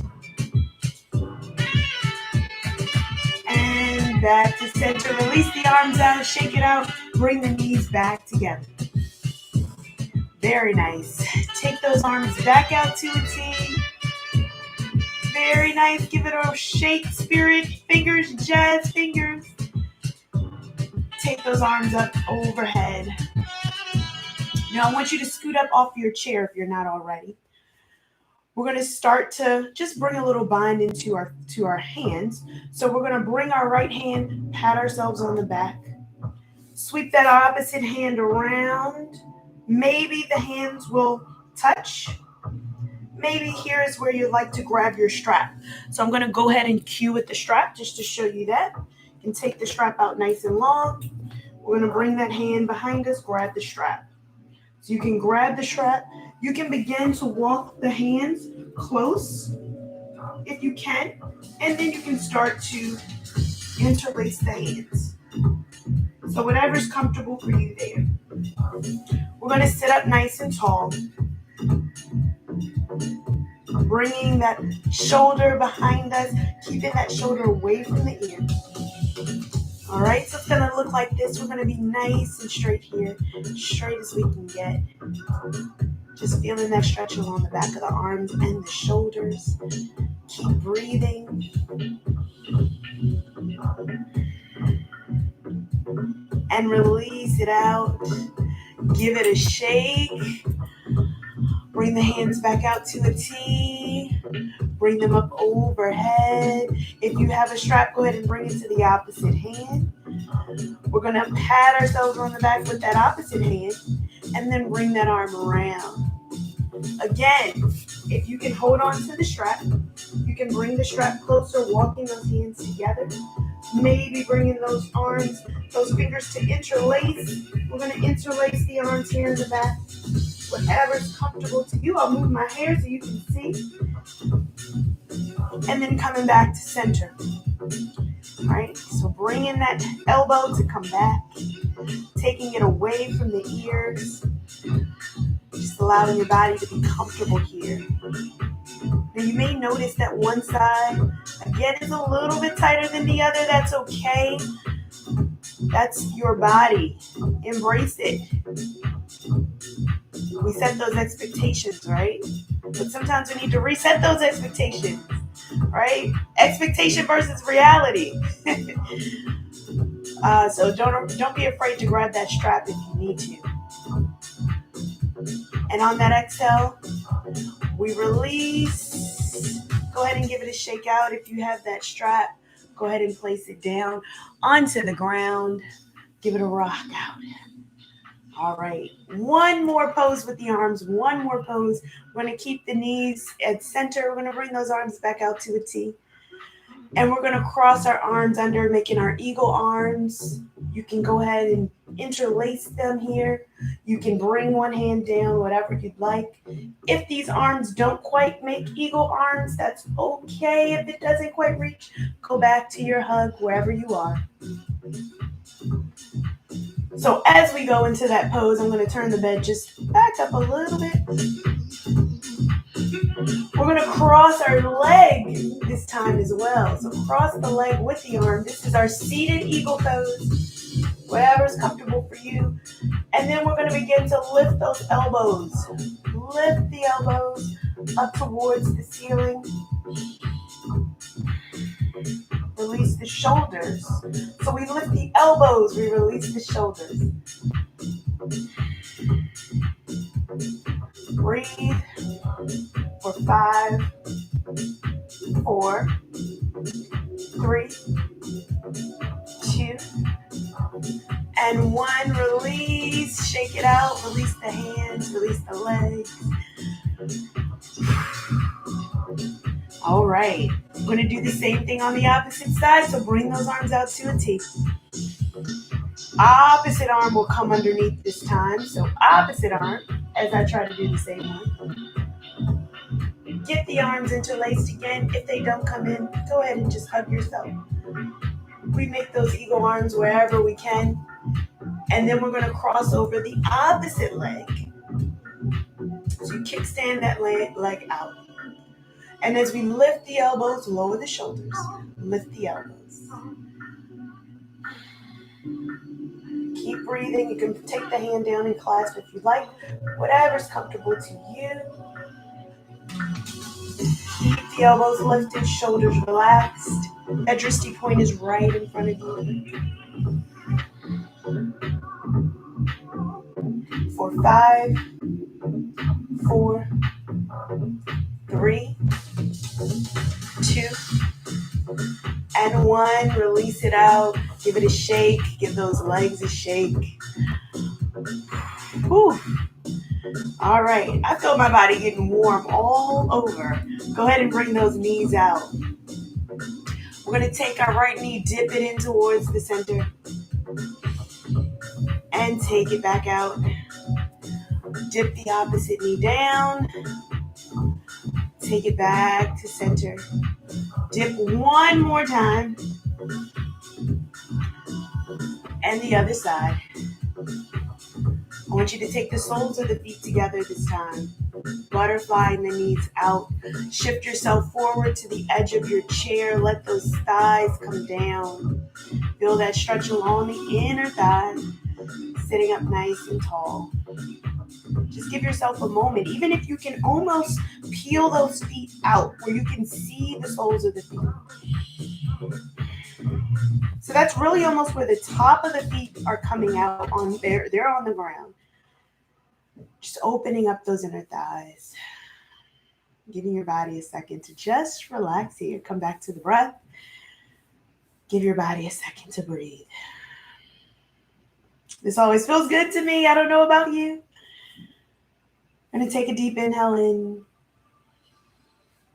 S1: And back to center. Release the arms out, shake it out, bring the knees back together. Very nice. Take those arms back out to a T. Very nice. Give it a shake, spirit, fingers, jazz fingers. Take those arms up overhead. Now I want you to scoot up off your chair if you're not already. We're going to start to just bring a little bind into our hands. So we're going to bring our right hand, pat ourselves on the back. Sweep that opposite hand around. Maybe the hands will touch. Maybe here is where you'd like to grab your strap. So I'm going to go ahead and cue with the strap just to show you that. You can take the strap out nice and long. We're going to bring that hand behind us, grab the strap. So you can grab the strap. You can begin to walk the hands close if you can. And then you can start to interlace the hands. So whatever's comfortable for you there. We're going to sit up nice and tall. Bringing that shoulder behind us, keeping that shoulder away from the ear. All right, so it's going to look like this. We're going to be nice and straight here, straight as we can get. Just feeling that stretch along the back of the arms and the shoulders. Keep breathing. And release it out. Give it a shake. Bring the hands back out to a T. Bring them up overhead. If you have a strap, go ahead and bring it to the opposite hand. We're going to pat ourselves on the back with that opposite hand and then bring that arm around. Again, if you can hold on to the strap, you can bring the strap closer, walking those hands together. Maybe bringing those arms, those fingers to interlace. We're going to interlace the arms here in the back. Whatever's comfortable to you. I'll move my hair so you can see. And then coming back to center. All right, so bringing that elbow to come back. Taking it away from the ears. Just allowing your body to be comfortable here. Now you may notice that one side, again, is a little bit tighter than the other. That's okay. That's your body. Embrace it. We set those expectations, right? But sometimes we need to reset those expectations, right? Expectation versus reality. So don't be afraid to grab that strap if you need to. And on that exhale, we release. Go ahead and give it a shake out. If you have that strap, go ahead and place it down onto the ground. Give it a rock out. All right, one more pose with the arms, one more pose. We're going to keep the knees at center. We're going to bring those arms back out to a T. And we're going to cross our arms under, making our eagle arms. You can go ahead and interlace them here. You can bring one hand down, whatever you'd like. If these arms don't quite make eagle arms, that's okay. If it doesn't quite reach, go back to your hug wherever you are. So as we go into that pose, I'm going to turn the bed just back up a little bit. We're going to cross our leg this time as well. So cross the leg with the arm. This is our seated eagle pose, whatever's comfortable for you. And then we're going to begin to lift those elbows. Lift the elbows up towards the ceiling. Release the shoulders. So we lift the elbows, we release the shoulders. Breathe for 5, 4, 3, 2, and 1. Release, shake it out, release the hands, release the legs. All right, I'm going to do the same thing on the opposite side, so bring those arms out to a T. Opposite arm will come underneath this time, so opposite arm, as I try to do the same one. Get the arms interlaced again. If they don't come in, go ahead and just hug yourself. We make those eagle arms wherever we can. And then we're going to cross over the opposite leg. So you kickstand that leg out. And as we lift the elbows, lower the shoulders. Lift the elbows. Keep breathing. You can take the hand down and clasp if you like. Whatever's comfortable to you. Keep the elbows lifted, shoulders relaxed. Edristy point is right in front of you. For 5, 4, 3, 2, and 1. Release it out. Give it a shake. Give those legs a shake. Whew. All right. I feel my body getting warm all over. Go ahead and bring those knees out. We're going to take our right knee, dip it in towards the center, and take it back out. Dip the opposite knee down. Take it back to center. Dip one more time. And the other side. I want you to take the soles of the feet together this time. Butterfly and the knees out. Shift yourself forward to the edge of your chair. Let those thighs come down. Feel that stretch along the inner thigh. Sitting up nice and tall. Just give yourself a moment. Even if you can almost peel those feet out where you can see the soles of the feet. So that's really almost where the top of the feet are coming out on there. They're on the ground. Just opening up those inner thighs. Giving your body a second to just relax here. Come back to the breath. Give your body a second to breathe. This always feels good to me. I don't know about you. I'm going to take a deep inhale in.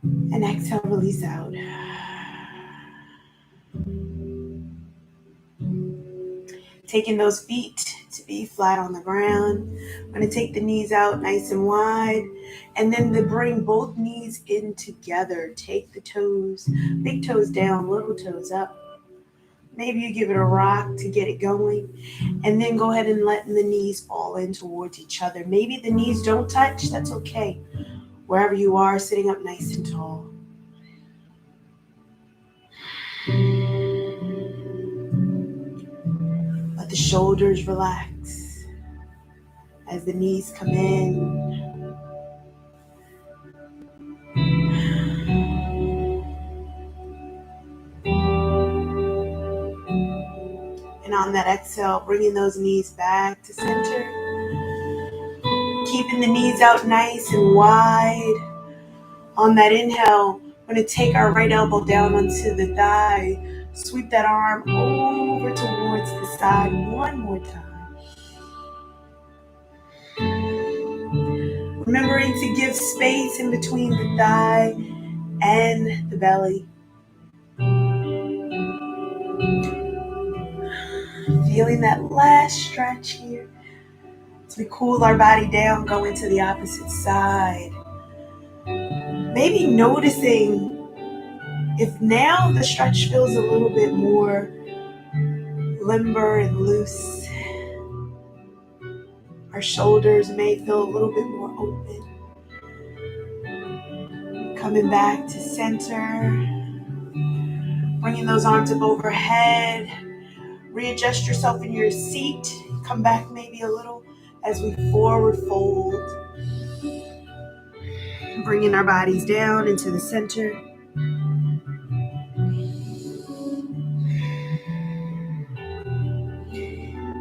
S1: And exhale, release out. Taking those feet to be flat on the ground. I'm going to take the knees out nice and wide. And then to bring both knees in together. Take the toes, big toes down, little toes up. Maybe you give it a rock to get it going. And then go ahead and let the knees fall in towards each other. Maybe the knees don't touch. That's okay. Wherever you are, sitting up nice and tall. Let the shoulders relax as the knees come in. And on that exhale, bringing those knees back to center. Keeping the knees out nice and wide. On that inhale, we're going to take our right elbow down onto the thigh. Sweep that arm over towards the side one more time. Remembering to give space in between the thigh and the belly. Feeling that last stretch here. As we cool our body down, go into the opposite side. Maybe noticing if now the stretch feels a little bit more limber and loose. Our shoulders may feel a little bit more open. Coming back to center. Bringing those arms up overhead. Readjust yourself in your seat. Come back maybe a little as we forward fold. Bringing our bodies down into the center.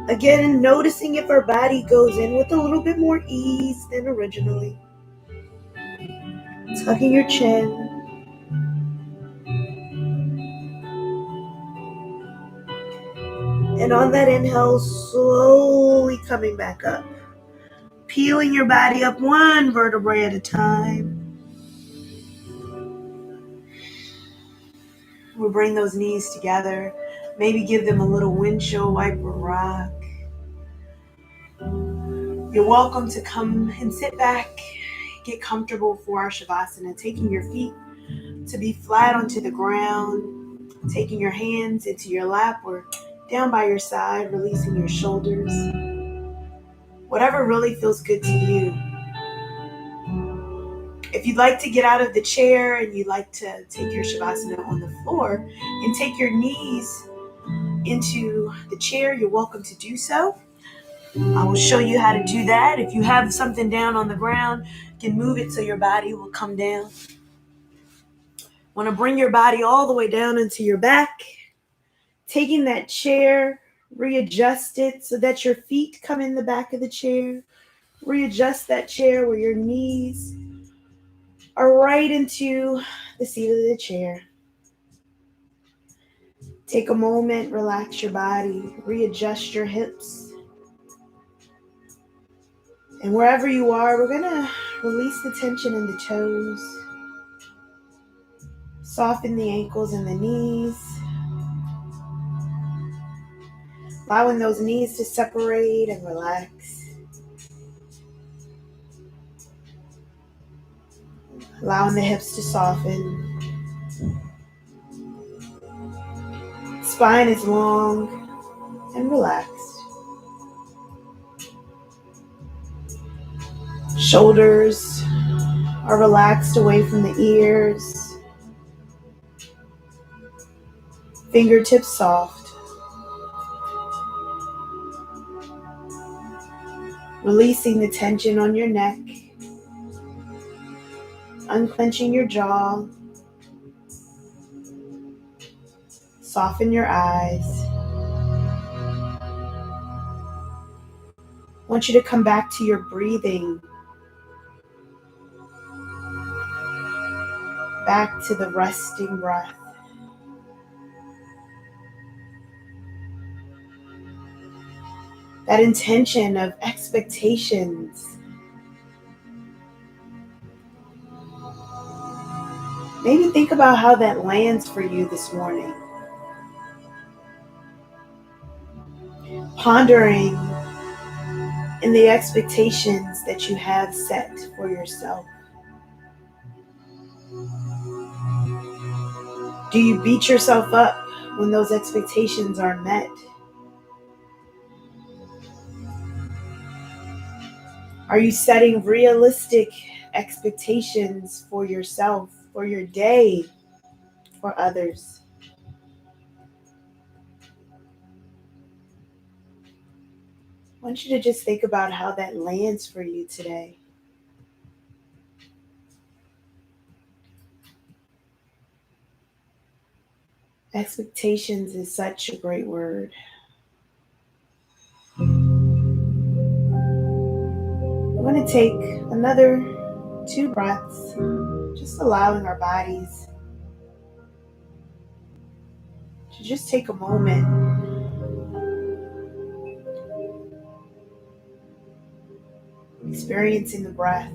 S1: Again, noticing if our body goes in with a little bit more ease than originally. Tucking your chin. And on that inhale, slowly coming back up. Peeling your body up one vertebrae at a time. We'll bring those knees together. Maybe give them a little windshield wiper rock. You're welcome to come and sit back, get comfortable for our Shavasana, taking your feet to be flat onto the ground, taking your hands into your lap or down by your side, releasing your shoulders. Whatever really feels good to you. If you'd like to get out of the chair and you'd like to take your Shavasana on the floor and take your knees into the chair, you're welcome to do so. I will show you how to do that. If you have something down on the ground, you can move it so your body will come down. Want to bring your body all the way down into your back. Taking that chair, readjust it so that your feet come in the back of the chair. Readjust that chair where your knees are right into the seat of the chair. Take a moment, relax your body, readjust your hips. And wherever you are, we're going to release the tension in the toes. Soften the ankles and the knees. Allowing those knees to separate and relax. Allowing the hips to soften. Spine is long and relaxed. Shoulders are relaxed away from the ears. Fingertips soft. Releasing the tension on your neck. Unclenching your jaw. Soften your eyes. I want you to come back to your breathing. Back to the resting breath. That intention of expectations. Maybe think about how that lands for you this morning. Pondering in the expectations that you have set for yourself. Do you beat yourself up when those expectations aren't met? Are you setting realistic expectations for yourself, for your day, for others? I want you to just think about how that lands for you today. Expectations is such a great word. We're going to take another 2 breaths, just allowing our bodies to just take a moment. Experiencing the breath.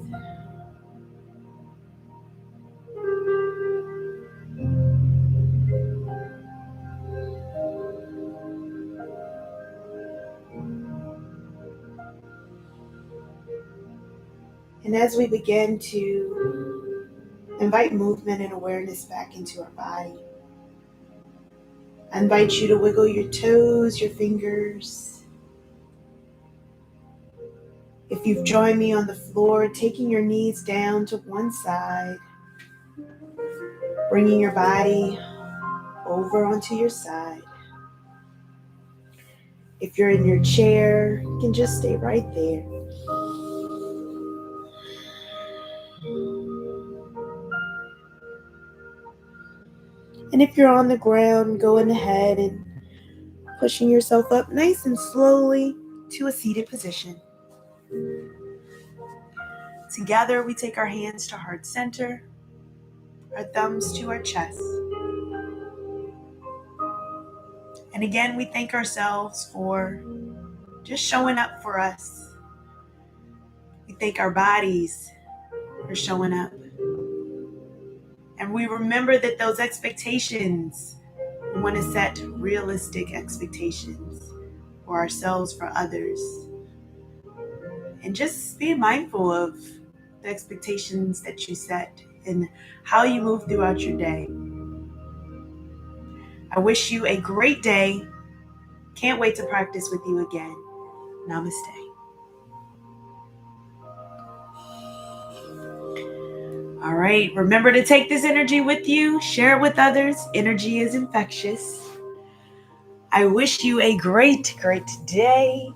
S1: And as we begin to invite movement and awareness back into our body, I invite you to wiggle your toes, your fingers. If you've joined me on the floor, taking your knees down to one side, bringing your body over onto your side. If you're in your chair, you can just stay right there. And if you're on the ground, going ahead and pushing yourself up nice and slowly to a seated position. Together, we take our hands to heart center, our thumbs to our chest. And again, we thank ourselves for just showing up for us. We thank our bodies for showing up. And we remember that those expectations, we want to set realistic expectations for ourselves, for others. And just be mindful of the expectations that you set and how you move throughout your day. I wish you a great day. Can't wait to practice with you again. Namaste. All right, remember to take this energy with you, share it with others. Energy is infectious. I wish you a great, great day.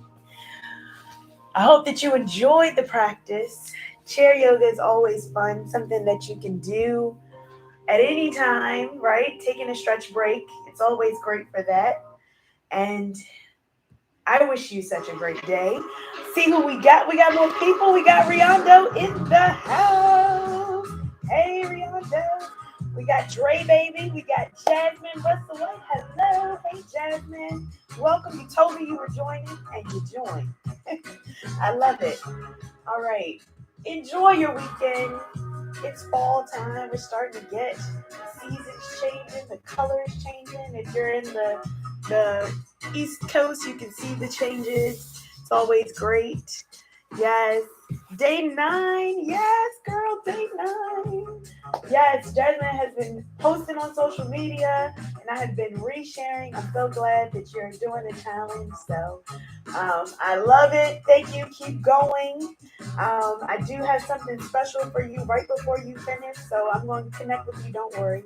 S1: I hope that you enjoyed the practice. Chair yoga is always fun, something that you can do at any time, right? Taking a stretch break, it's always great for that. And I wish you such a great day. See who we got. We got more people. We got Riondo in the house. Hey, Riondo. We got Dre Baby. We got Jasmine Russell. Hello. Hey, Jasmine. Welcome. You told me you were joining, and you joined. I love it. All right. Enjoy your weekend. It's fall time. We're starting to get seasons changing, the colors changing. If you're in the East Coast, you can see the changes. It's always great. Yes. Day 9. Yes, girl, day 9. Yes, Jasmine has been posting on social media and I have been resharing. I'm so glad that you're doing the challenge. So I love it. Thank you. Keep going. I do have something special for you right before you finish. So I'm going to connect with you. Don't worry.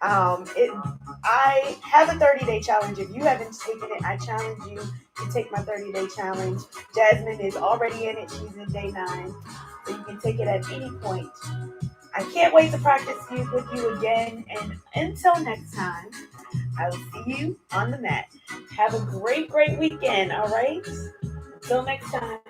S1: I have a 30-day challenge. If you haven't taken it, I challenge you to take my 30-day challenge. Jasmine is already in it. She's in day 9. So you can take it at any point. I can't wait to practice with you again. And until next time, I will see you on the mat. Have a great, great weekend. All right. Until next time.